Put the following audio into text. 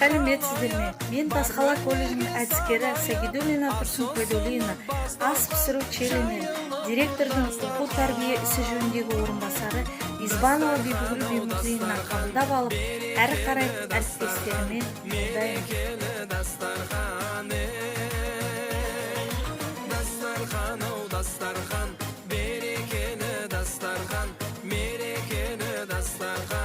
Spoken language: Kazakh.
сәлеметсіздер ме? Мен Тасқала колледжінің әдіскері Сагидуллина Тұрсын Пайдоллина, ас пісіру челленджі, директордың оқу тәрбие ісі жөніндегі орынбасары Избанова Бибігүл Бибігүліне қабылдап алып, әрі қарай әріптестерімен қолдаймын. Дастархан, берекелі дастархан, мерекелі дастархан.